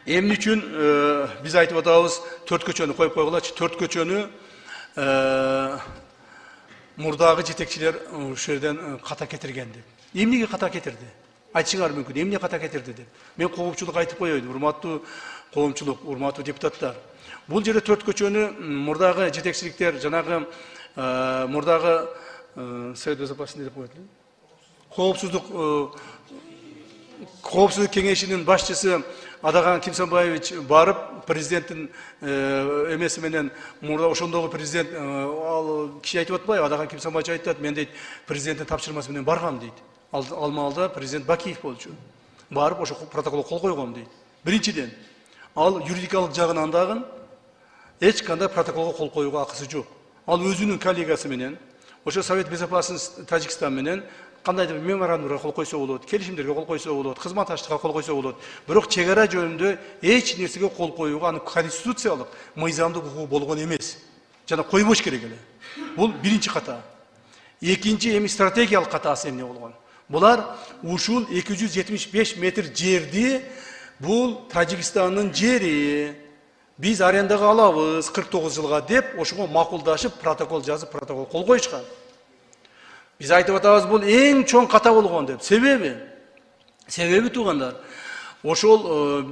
Эмне үчүн биз айтып атабыз 4 көчөнү коюп койгулачы. 4 көчөнү мурдагы жетекчилер ушул жерден ката кетирген деп. Эмнеге ката кетирди? Айтышыңар мүмкүн. Эмне ката кетирди деп. Мен коомчулук айтып коеюн. Урматтуу коомчулук, урматтуу депутаттар. Бул жерде 4 көчөнү мурдагы жетекчиликтер, жанагы мурдагы Совет Безопасности деп коет эле. Коопсуздук кеңешинин башчысы Адаган Кимсанбаевич барып, президенттин эмеси менен мурда ошондогу президент ал киши айтып атпайбы, Адаган Кимсанбаевич айтат, мен дейт президенттин тапшырмасы менен баргам дейт. Ал маалда президент Бакиев болчу. Барып ошо протоколго кол койгом дейт. Биринчиден, ал юридикалык жагынан дагы эч кандай протоколго кол коюуга акысы жок. Ал өзүнүн коллегасы менен, ошо Совет Безопасности Тажикстан менен кандайдыр меморандумга кол койсо болот, келишимдерге кол койсо болот, кызматташтыкка кол койсо болот. Бирок чек ара жөнүндө эч нерсеге кол коюуга анын конституциялык мыйзамдык укугу болгон эмес. Жана койбош керек эле. Бул биринчи ката. Экинчи эми стратегиялык катасы эмне болгон? Булар ушул 275 метр жерди бул Тажикстандын жери. Биз арендага алабыз 49 жылга деп ошого макулдашып протокол жазып протокол кол коюшкан. Биз айтып атабыз, бул эң чоң ката болгон деп. Себеби туугандар, ошол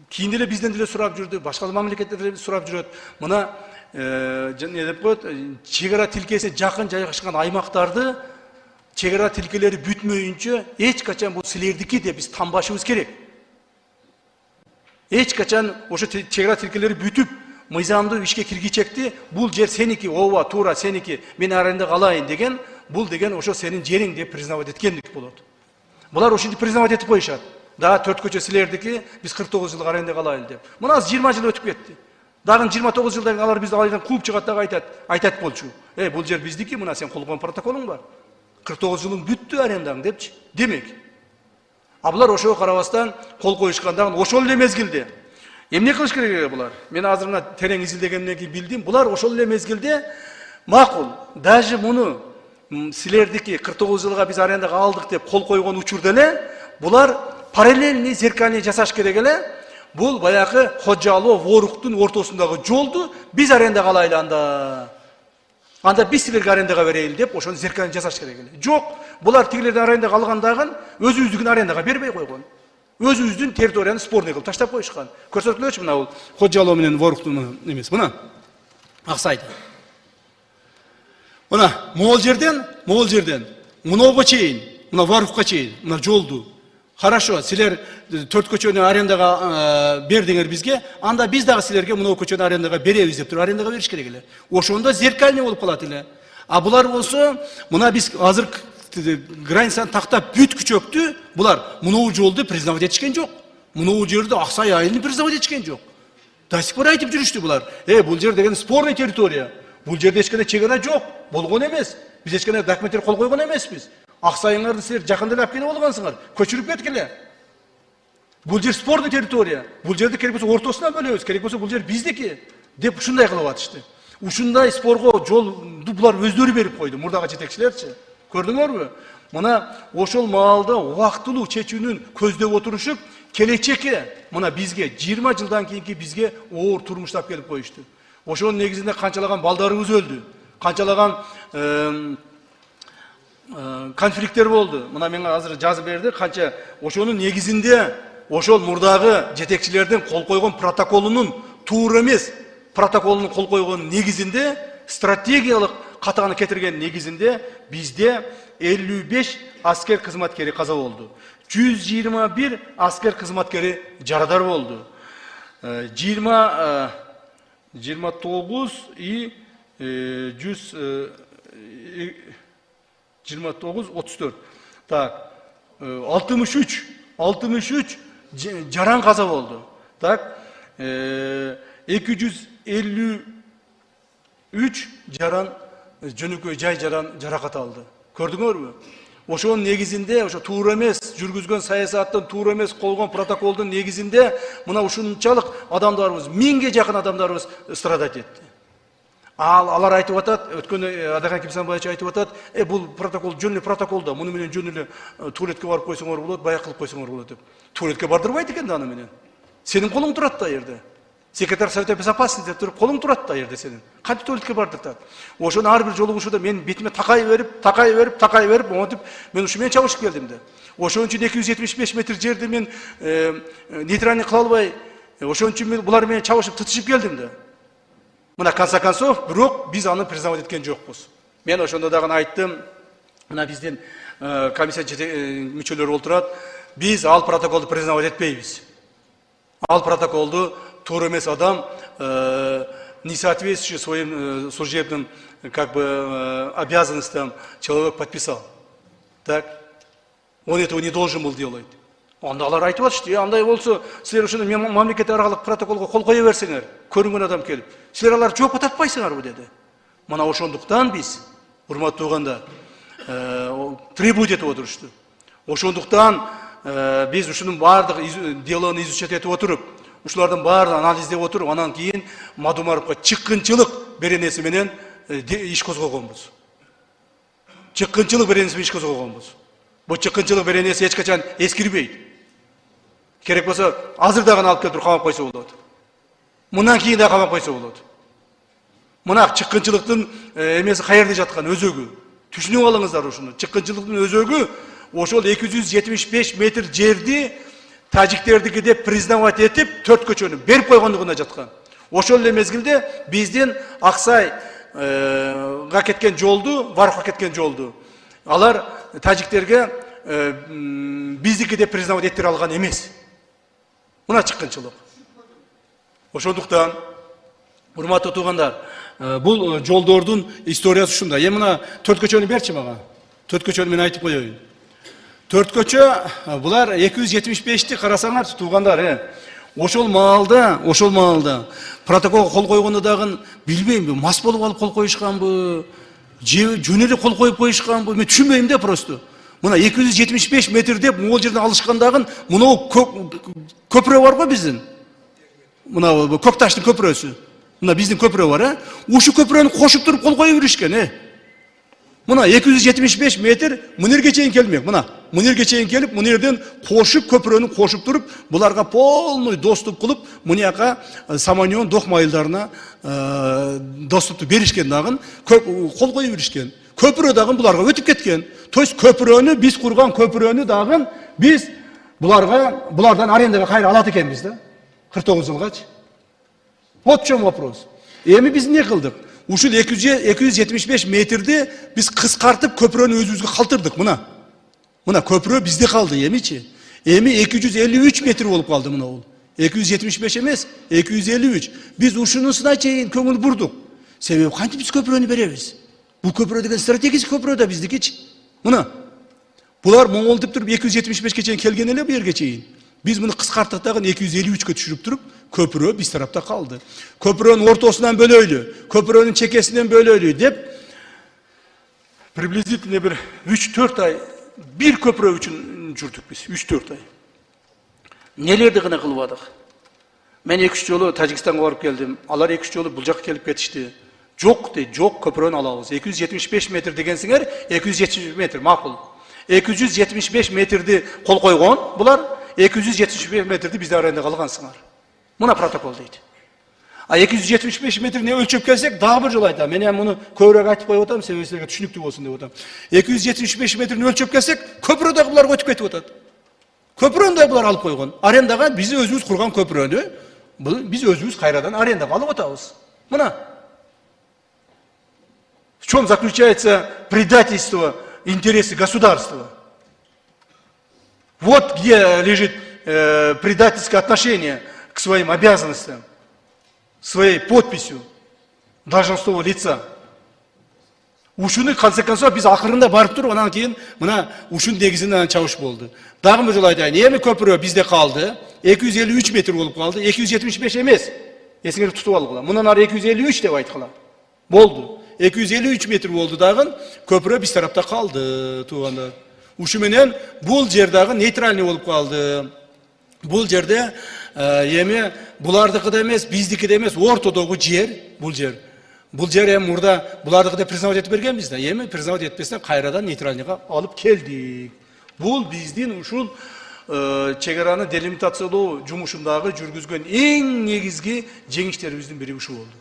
кийин деле бизден деле сурап жүрдү, башка мамлекеттер деле сурап жүрөт. Мына не деп коет, чек ара тилкесине жакын жайгашкан аймактарды чек ара тилкелери бүтмөйүнчө эч качан бул силердики деп биз танбашыбыз керек. Эч качан ошо чек ара тилкелери бүтүп мыйзамдуу ишке киргичекти, бул жер сеники, ооба, туура сеники, мен арендага алайын деген, бул деген ошо сенин жериң деп признавать эткендик болот. Булар ошентип признавать этип коюшат. Да, 4 көчө силердики, биз 49 жылга арендага алайлы деп. Мына 20 жыл өтүп кетти. Дагы 29 жылдан алар бизди айдан кууп чыгат дагы айтат болчу. Бул жер биздики, мына сен кол койгон протоколуң бар. 49 жылың бүттү арендаң депчи. Демек. А булар ошого карабастан кол коюшкандагы ошол эле мезгилде эмне кылыш керек булар? Мен азыр мына терең изилдегенден кийин билдим. Булар ошол эле мезгилде макул, даже муну силердики 49 жылга биз арендага алдык деп кол койгон учурда эле булар параллельный зеркальный жасаш керек эле. Бул баягы Ходжалоо Воруктун ортосундагы жолду биз арендага алайлы анда биз силерге арендага берейли деп ошону зеркальный жасаш керек эле. Жок, булар тигилерден арендага алгандагы өзүбүздүн арендага бербей койгон. Өзүбүздүн территорияны спорный кылып таштап коюшкан. Көрсөтүлөчү мына бул Ходжалоо менен Воруктун эмес. Мына Аксайда. Мына могул жерден мынауга чейин, мына Варукка чейин, мына жолду. Хорошо, силер 4 көчөнү арендага бердиңер бизге, анда биз дагы силерге мынау көчөнү арендага беребиз деп туруп арендага бериш керек эле. Ошондо зеркальный болуп калат эле. А булар болсо, мына биз азыр границаны тактап бүткүчөктү, булар мынау жолду признавать этишкен жок. Мынау жерди Аксай айылын признавать этишкен жок. До сих пор айтып жүрүштү булар. Бул жер деген спорный территория. Бул жерде эч кандай чек ара жок, болгон эмес. Биз эч кандай документтер кол койгон эмеспиз. Аксайыңарды силер жакында эле алып келип алгансыңар. Көчүрүп кеткиле. Бул жер спорный территория. Бул жерди керек болсо ортосуна бөлөбүз, керек болсо бул жер биздики деп ушундай кылып атышты. Ушундай спорго жолду булар өздөрү берип койду, мурдагы жетекчилерчи. Көрдүңөрбү? Мына ошол маалда убактылуу чечүүнүн көздөп отурушуп, келечекке мына бизге 20 жылдан кийинки бизге оор турмуштап келип коюшту. Ошонун негизинде канчалаган балдарыбыз өлдү. Канчалаган конфликттер болду. Мына мен азыр жазып берди, канча ошонун негизинде ошол мурдагы жетекчилердин кол койгон протоколунун туура эмес протоколунун кол койгон негизинде стратегиялык катаны кетирген негизинде бизде 55 аскер кызматкери каза болду. 121 аскер кызматкери жарадар болду. 29 и 34. Так, 63 жаран каза болду. Так, 253 жаран жөнөкөй жай жаран жаракат алды. Көрдүңөрбү? Ошонун негизинде, ошо туура эмес жүргүзгөн саясаттын, туура эмес колгон протоколдун негизинде мына ушунчалык адамдарыбыз, 1000ге жакын адамдарыбыз страдать этти. Алар айтып атат, өткөн Адаган Кимсанбаевич айтып атат, бул протокол жөнлүү протокол да, муну менен жөн эле туалетке барып койсоңор болот, баяк кылып койсоңор болот деп. Туалетке бардырбайт экен да аны менен. Сенин колуң турат да жерде. Секретарь Совета Безопасности деп туруп, колуң турат да жерде сенин. Кантип туалетке бардыртат? Ошону ар бир жолугушууда мен бетиме такай берип, монтип мен ушу менен чабышып келдим да. Ошон үчүн 275 метр жерди мен нейтральный кыла албай, ошон үчүн мен булар менен чабышып тытышып келдим да. Мына конца концов, бирок биз аны признавать эткен жокпуз. Мен ошондо дагы айттым, мына биздин комиссия мүчөлөрү олтурат, биз ал протоколду признавать этпейбиз. Ал протоколду туура эмес адам, не соответствующий своим служебным обязанностям человек подписал. Так? Он этого не должен был делать. Анда алар айтып атышты, андай болсо, силер ушуну мамлекет аралык протоколго кол кое берсеңер, көрүнгөн адам келип, силер алар жооп атпайсыңарбы деди. Мына ошондуктан биз, урматтуу туугандар, требовать этип отурушту. Ошондуктан биз ушунун баардык делону изучать этип отуруп, ушулардын баарын анализдеп отуруп, анан кийин Мадумаровго чыккынчылык беренеси менен иш козгогонбуз. Чыккынчылык беренеси менен иш козгогонбуз. Бул чыккынчылык беренеси эч качан эскирбейт. Керек болсо, азыр дагы алып келип камап койсо болот. Мындан кийин да камап койсо болот. Мына чыккынчылыктын эмеси каерде жаткан өзөгү. Түшүнүп алыңыздар ушуну. Чыккынчылыктын өзөгү ошол 275 метр жерди тажиктердики деп признавать этип, 4 көчөнү берип койгондугуна жаткан. Ошол эле мезгилде биздин Аксайга кеткен жолду, Варфка кеткен жолду алар тажиктерге биздики деп признавать этире алган эмес. Мына чыккынчылык. Ошондуктан, урматтуу туугандар, бул жолдордун историясы ушундай. Мына 4 көчөнү берчи мага. 4 көчөнү мен айтып коеюн. 4 көчө, булар 275-ти карасаңар туугандар, ошол маалда протоколго кол койгону дагы билбейм, мас болуп алып кол коюшканбы, жөн эле кол коюп коюшканбы, мен түшүнбөйм да просто. Мына 275 метр деп могул жерден алышкандагы, мына көпүрө бар го биздин. Мына көк таштын көпүрөсү. Мына биздин көпүрө бар, ушу көпүрөнү кошуп туруп кол коюп беришкен, Мына 275 метр мынерге чейин келмек. Мына мынерге чейин келип, мынерден кошуп көпүрөнү кошуп туруп, буларга полный доступ кылып, мынаяка Саманьон док майылдарына доступту беришкен дагы, кол коюп беришкен. Көпүрө дагы буларга өтүп кеткен. То есть көпүрөнү биз курган көпүрөнү дагы биз булардан арендага кайра алат экенбиз да. 49 жылгачы. Вот в чем вопрос. Эми биз эмне кылдык? Ушул 275 метрди биз кыскартып көпүрөнү өзүбүзгө калтырдык. Мына көпүрө бизде калды эмичи. Эми 253 метр болуп калды мына бул. 275 эмес, 253. Биз ушунусуна чейин көңүл бурдук. Себеби кантип биз көпүрөнү беребиз? Бул көпүрө деген стратегиялык көпүрө да биздикичи. Мына булар моңолдуп туруп 275-ке чейин келген эле бу жерге чейин. Биз муну кыскарттык дагы 253-кө түшүрүп туруп, көпүрө биз тарапта калды. Көпүрөнүн ортосунан бөлөйлү, көпүрөнүн чекесинен бөлөйлү деп приблизительно бир 3-4 ай бир көпүрө үчүн жүрдүк биз, 3-4 ай. Нелерди гана кылбадык. Мен 2-3 жолу Тажикстанга барып келдим. Алар 2-3 жолу бул жакка келип кетишти. Жок көпүрөнү алабыз. 275 метр дегенсиңер, 275 метр макул. 275 метрди кол койгон булар. 275 метрди бизде арендага алгансыңар. Мына протокол дейт. А 275 метр не өлчөп келсек, дагы бир жолу айтам. Мен муну көбүрөөк айтып коюп атам, себеби силерге түшүнүктүү болсун деп атам. 275 метрни өлчөп келсек, көпүрө дагы буларга өтүп кетип атат. Көпүрөнү да булар алып койгон. Арендага биз өзүбүз курган көпүрөнү биз өзүбүз кайрадан арендага алып атабыз. Мына. В чем заключается предательство интересы государства? Вот где лежит предательское отношение к своим обязанностям, своей подписью должностного лица. Ушуну конце концов биз акырында барып туруп, анан кийин мына ушун негизинен чабыш болду. Дагы бир жолу айтайын, эми көпүрө бизде калды, 253 метр болуп калды, 275 эмес. Эсиңерди тутуп алгыла. Мындан ары 253 деп айткыла. Болду. 253 метр болду дагы, көпүрө биз тарапта калды, туугандар. Ушу менен бул жер дагы нейтральный болуп калды. Бул жерде эми булардыкы да эмес, биздики да эмес, ортодогу жер, бул жер. Бул жер эми мурда булардыкы деп признавать этип бергенбиз да. Эми признавать этпестен кайрадан нейтральныйга алып келдик. Бул биздин ушул чегараны делимитациялоо жумушундагы жүргүзгөн эң негизги жеңиштерибиздин бири ушул болду.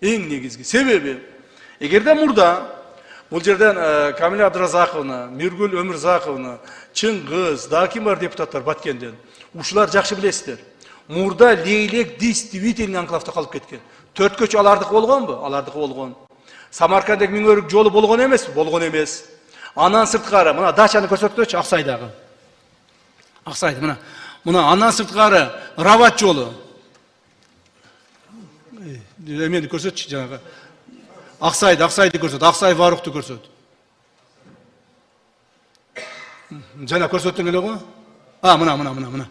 Эң негизги себеби эгерде мурда бул жерден Камиля Абдыразаковна, Миргүл Өмүрзаковна, Чыңгыз, дагы ким бар депутаттар Баткенден. Ушулар жакшы билесиздер. Мурда Лейлек действительно анклавда калып кеткен. 4 көчө алардыкы болгонбу? Алардыкы болгон. Самарканддагы Миңөрүк жолу болгон эмеспи? Болгон эмес. Анан сырткары, мына дачаны көрсөткүчү Аксайдагы. Аксайды мына. Мына андан сырткары Рават жолу. Эмени көрсөтчү жанагы. Аксайды көрсөт, Аксай Варукту көрсөт. Жана көрсөттүң эле го? Мына.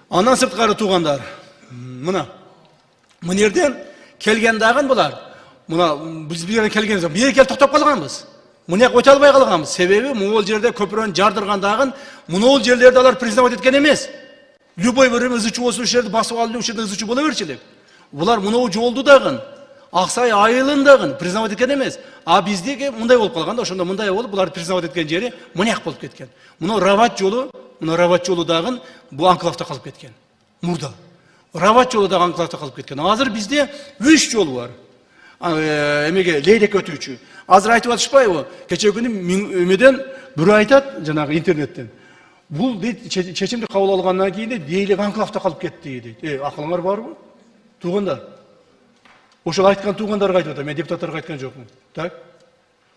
Андан сырткары туугандар. Мына. Мына жерден келген дагы булар. Мына биз бирге келген жок. Бир келип токтоп калганбыз. Мына өтө албай калганбыз. Себеби могул жерде көпүрөнү жардыргандагын мына жерлерде алар признавать эткен эмес. Любой бир ызычуу болсо ушул жерди басып алып ушул жерде ызычуу боло берчү элек. Булар мына жолду дагы Аксай айылын дагы признавать эткен эмес. А биздеги мындай болуп калганда, ошондо мындай болуп, булар признавать эткен жери мынак болуп кеткен. Мына Рават жолу дагы бул анклавда калып кеткен. Мурда Рават жолу дагы анклавда калып кеткен. Азыр бизде 3 жол бар. Эмеге Лейлек өтүүчү. Азыр айтып атышпайбы? Кече күнү эмеден бирөө айтат, жанагы интернеттен. Бул чечимди кабыл алгандан кийин Лейлек анклавда калып кетти дейт. Акылыңар барбы? Туугандар. Ошол айткан туугандарга айтып атам, мен депутаттарга айткан жокмун. Так?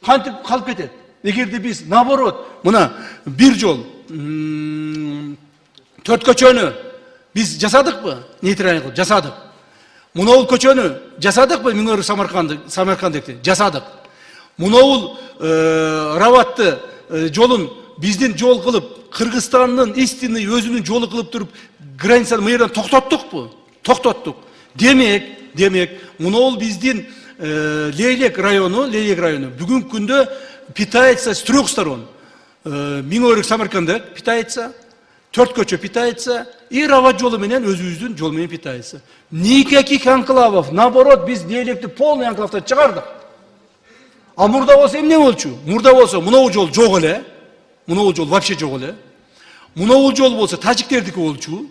Кантип калып кетет? Эгерде биз наоборот, мына бир жол 4 көчөнү биз жасадыкпы? Нейтраль кылып жасадык. Мына көчөнү жасадыкпы? Миңөрү Самаркандыкты жасадык. Мына Раватты жолун биздин жол кылып, Кыргызстандын истинный өзүнүн жолу кылып туруп, границаны мына жерден токтоттукпу? Токтоттук. Демек, мына биздин Лейлек району бүгүнкү күндө питается с 3 сторон. Миңөрүк Самаркандык питается, 4 көчө питается, и Рават жолу менен өзүбүздүн жол менен питается. Никаких анклавов, наоборот, биз Лейлекти полный анклавдан чыгардык. А мурда болсо эмне болчу? Мурда болсо мына жол жок эле. Мына жол вообще жок эле. Мына жол болсо тажиктердики болчу.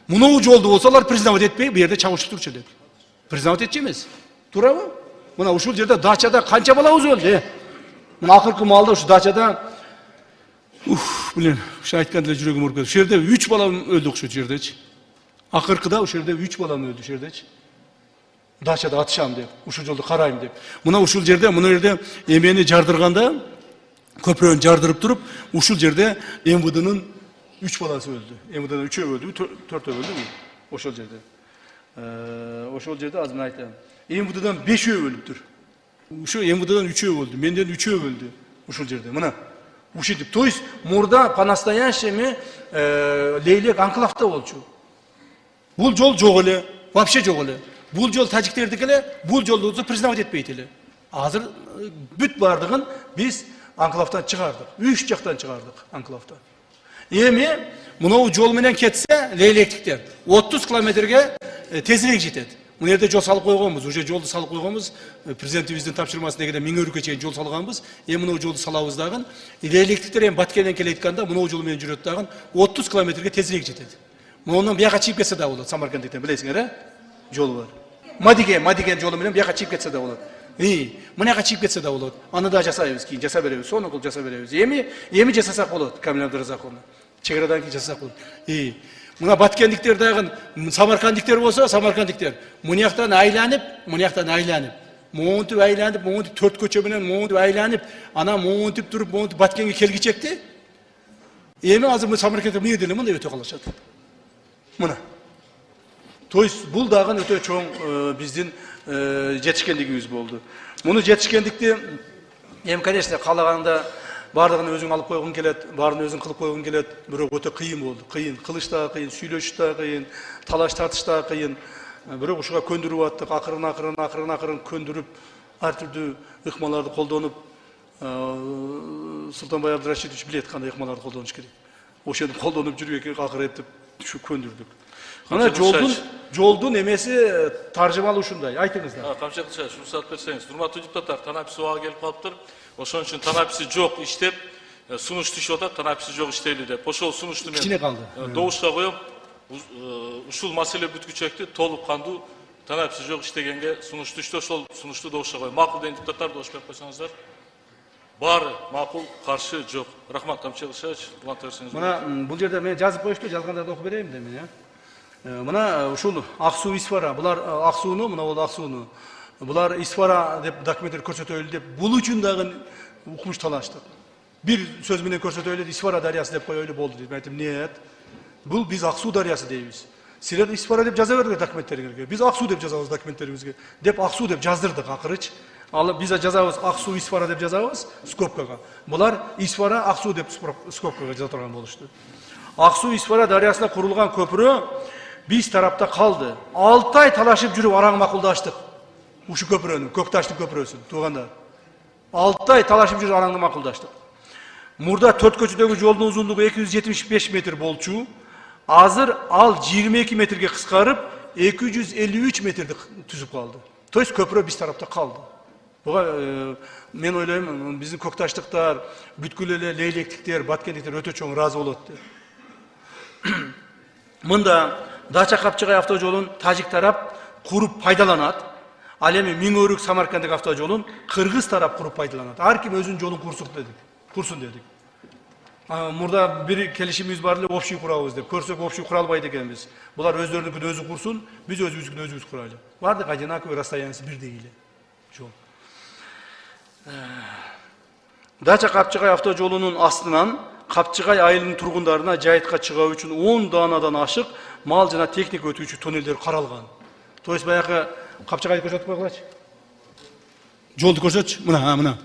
Мына жолду болсо алар признавать этпей, бу жерде чабышып турчу элек. Признавать этчү эмес. Туурабы? Мына ушул жерде дачада канча балабыз өлдү? Мына акыркы маалда ушу дачада ушу айтканда жүрөгүм ооруп кетти. Ушул жерде 3 балам өлдү ушул жердечи. Акыркыда ушул жерде 3 балам өлдү ушул жердечи. Дачада атышам деп, ушул жолду карайм деп. Мына ушул жерде эмени жардырганда, көпүрөнү жардырып туруп, ушул жерде МВДнын 3 баласы өлдү. МВДнын 3-өө өлдү, 4-өө өлдү. Ошол жерде. Ошол жерде азыр мен айтам. МВДдан 5-өө өлүптүр. Ушу МВДдан 3-өө өлдү, менден 3-өө өлдү ушул жерде. Мына ушинтип, то есть мурда по-настоящему Лейлек анклавда болчу. Бул жол жок эле, вообще жок эле. Бул жол тажиктердики эле, бул жолду признавать этпейт эле. Азыр бүт бардыгын биз анклавдан чыгардык. 3 жактан чыгардык анклавдан. Эми мына жол менен кетсе Лейлектиктер 30 километрге тезирээк жетет. Мына жерде жол салып койгонбуз, уже жолду салып койгонбуз. Президентибиздин тапшырмасы негиде Миңөрүккө чейин жол салганбыз. Эми мына жолду салабыз дагы. Лейлектиктер эми Баткенден келетканда мына жол менен жүрөт дагы 30 километрге тезирээк жетет. Мунун бияка чыгып кетсе да болот, Самаркандтан билесиңер, жол бар. Мадиген жолу менен бияка чыгып кетсе да болот. Мынага чыгып кетсе да болот. Аны да жасайбыз, кийин жаса беребиз, сону кылып жаса беребиз. Эми жасасак болот, Камиля Абдыразаковна. Чеградан кийин жасасак болот. Мына Баткендиктер дагы, Самаркандиктер болсо, Самаркандиктер мынаяктан айланып, монтип айланып, монтип 4 көчө менен монтип айланып, анан монтип туруп, монтип Баткенге келгичекти. Эми азыр Самаркандтар эмне деле мындай өтө калышат. Мына. То есть бул дагы өтө чоң биздин жетишкендигибиз болду. Муну жетишкендикти эми конечно каалаганда бардыгын өзүң алып койгуң келет, баарын өзүң кылып койгуң келет, бирок өтө кыйын болду. Кыйын, кылыш да кыйын, сүйлөшүш да кыйын, талаш тартыш да кыйын. Бирок ушуга көндүрүп аттык, акырын көндүрүп, ар түрдүү ыкмаларды колдонуп, Султанбай Абдырашидович билет кандай ыкмаларды колдонуш керек. Ошону колдонуп жүргөккө акыр эптеп ушу көндүрдүк. Мына жолдун эмеси таржымалы ушундай. Айтыңыздар. Камчы Кылчаевич, рұқсат берсеңиз. Урматтуу депутаттар, танапис убага келип калыптыр. Ошон үчүн танаписи жок иштеп, сунуш түшүп атат, танаписи жок иштейли деп. Ошол сунушту мен Кичине калды. Добушка коем. Ушул маселе бүткүчөктү толук кандуу танаписи жок иштегенге сунуш түштү, ошол сунушту добушка коем. Макул деген депутаттар добуш берип койсоңуздар. Баары макул, каршы жок. Рахмат, Камчы Кылчаевич, улантып берсеңиз. Мына бул жерде мен жазып коюшту, жазгандарды окуп берейин да мен. Мына ушул Аксуу Исфара, булар Аксууну, мына бул Аксууну. Булар Исфара деп документтер көрсөтөлү деп, бул үчүн дагы укмуш талаштык. Бир сөз менен көрсөтөлү, Исфара дарыясы деп коелу болду деп. Мен айтым, нет. Бул биз Аксуу дарыясы дейбиз. Силер Исфара деп жаза бердиңер документтериңерге. Биз Аксуу деп жазабыз документтерибизге. Деп Аксуу деп жаздырдык акырыч. Ал биз жазабыз Аксуу Исфара деп жазабыз скобкага. Булар Исфара Аксуу деп скобкага жаза турган болушту. Аксуу Исфара дарыясына курулган көпүрө биз тарапта калды. 6 ай талашып жүрүп араң макулдаштык. Ушу көпүрөнүн, Көкташтын көпүрөсүн, туугандар. 6 ай талашып жүрүп араңды макулдаштык. Мурда 4 көчөдөгү жолдун узундугу 275 метр болчу. Азыр ал 22 метрге кыскарып, 253 метрди түзүп калды. То есть көпүрө биз тарапта калды. Буга мен ойлойм, биздин көкташтыктар, бүткүл эле лейлектиктер, баткендиктер өтө чоң ыраазы болот деп. Мында Дача-Капчыгай автожолун тажик тарап куруп пайдаланат. Ал эми Миңөрүк Самаркандык автожолун кыргыз тарап куруп пайдаланат. Ар ким өзүнүн жолун курсун дедик. Мурда бир келишимибиз бар эле, общий курабыз деп. Көрсөк общий кура албайт экенбиз. Булар өздөрүнүкүн өзү курсун, биз өзүбүздүкүн өзүбүз курайлы. Бардык одинаковый расстояниясы бирдей эле. Жол. Дача-Капчыгай автожолунун астынан Капчыгай айылынын тургундарына жайытка чыгуу үчүн 10 даанадан ашык мал жана техника өтүүчү туннелдер каралган. То есть баягы Капчыгайды көрсөтүп койгулачы. Жолду көрсөтчү. Мына.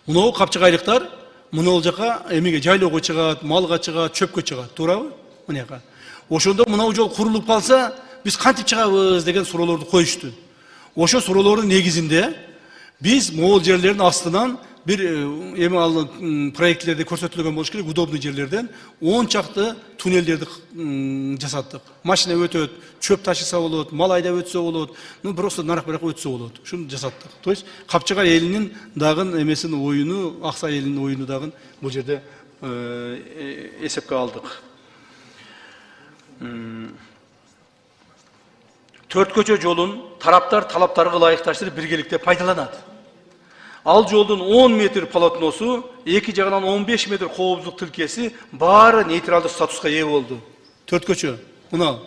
Мына Капчыгайлыктар мына жака эмеге жайлоого чыгат, малга чыгат, чөпкө чыгат, туурабы? Мынаяка. Ошондо мына жол курулуп калса, биз кантип чыгабыз деген суроолорду коюшту. Ошо суроолордун негизинде биз могул жерлердин астынан бир эми ал проектлерде көрсөтүлгөн болуш керек, удобный жерлерден 10 чакты туннелдерди жасаттык. Машина өтөт, чөп ташыса болот, мал айдап өтсө болот, просто нарак-барак өтсө болот. Шуну жасаттык. То есть Капчыгай элинин дагы эмесин оюну, Аксай элинин оюну дагы бул жерде эсепке алдык. 4 көчө жолун тараптар талаптарга ылайыкташтырып биргеликте пайдаланат. Ал жолдун 10 метр полотносу, эки жагынан 15 метр коопсуздук тилкеси баары нейтралдык статуска ээ болду. 4 көчө. Мына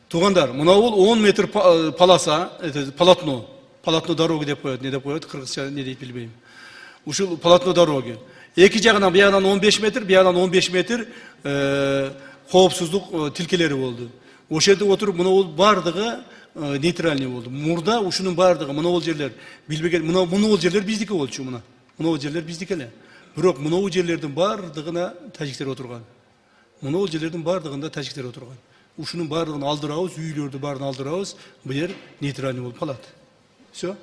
туугандар, мына бул 10 метр полоса, полотно дороги деп коет, не деп коет, кыргызча не дейт билбейм. Ушул полотно дороги. Эки жагынан биягынан 15 метр, биягынан 15 метр коопсуздук тилкелери болду. Ошол жерде отуруп мына бул бардыгы нейтральный болду. Мурда ушунун бардыгы мына жерлер билбеген, мына жерлер биздики болчу мына. Мына жерлер биздики эле. Бирок мына жерлердин бардыгына тажиктер отурган. Мына жерлердин бардыгында тажиктер отурган. Ушунун бардыгын алдырабыз, үйлөрдү баарын алдырабыз, бул жер нейтральный болуп калат. Всё.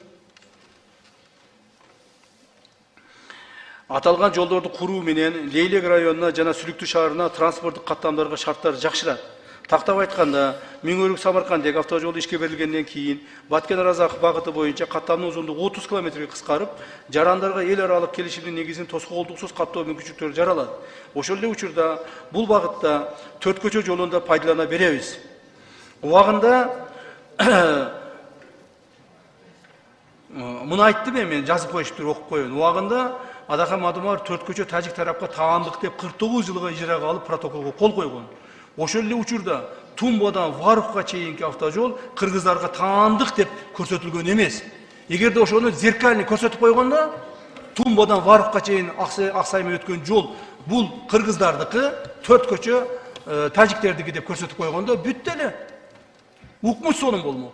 Аталган жолдорду куруу менен Лейлек районуна жана Сүлүктүү шаарына транспорттук каттамдарга шарттар жакшырат. Тактап айтканда, Миңөрүк Самаркандык автожолу ишке берилгенден кийин Баткен Аразак багыты боюнча каттамдын узундугу 30 километрге кыскарып, жарандарга эл аралык келишимдин негизинде тоскоолдуксуз каттоо мүмкүнчүлүктөрү жаралат. Ошол эле учурда бул багытта 4 көчө жолунда пайдалана беребиз. Убагында муну айттым мен жазып коюштур, окуп коеюн. Убагында Адакам Адумар 4 көчө тажик тарапка таандык деп 49 жылга ижарага алып протоколго кол койгон. Ошол эле учурда Тумбадан Варухка чейинки автожол кыргыздарга таандык деп көрсөтүлгөн эмес. Эгерде ошону зеркальный көрсөтүп койгондо, Тумбадан Варухка чейин Аксаймен өткөн жол бул кыргыздардыкы, 4 көчө тажиктердики деп көрсөтүп койгондо бүттү эле. Укмуш сонун болмок.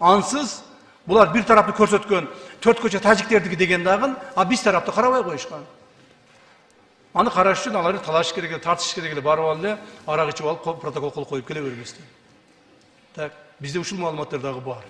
Ансыз булар бир тарапты көрсөткөн 4 көчө тажиктердики деген дагы, а биз тарапты карабай коюшкан. Аны караш үчүн аларды талаш керек эле, тартыш керек эле, барып алып эле арак ичип алып протокол кол коюп келе бербестен. Так, бизде ушул маалыматтар дагы бар.